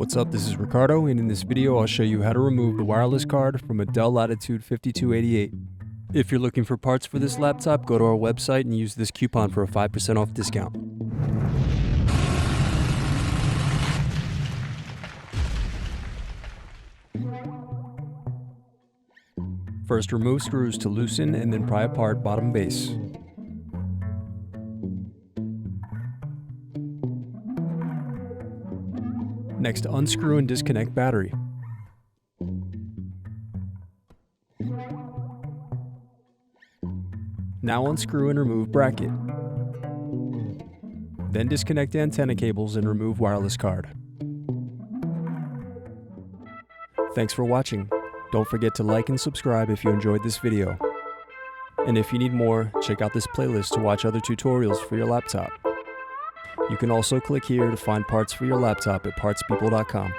What's up, this is Ricardo, and in this video I'll show you how to remove the wireless card from a Dell Latitude 5288. If you're looking for parts for this laptop, go to our website and use this coupon for a 5% off discount. First, remove screws to loosen and then pry apart bottom base. Next, unscrew and disconnect battery. Now unscrew and remove bracket. Then disconnect antenna cables and remove wireless card. Thanks for watching. Don't forget to like and subscribe if you enjoyed this video. And if you need more, check out this playlist to watch other tutorials for your laptop. You can also click here to find parts for your laptop at partspeople.com.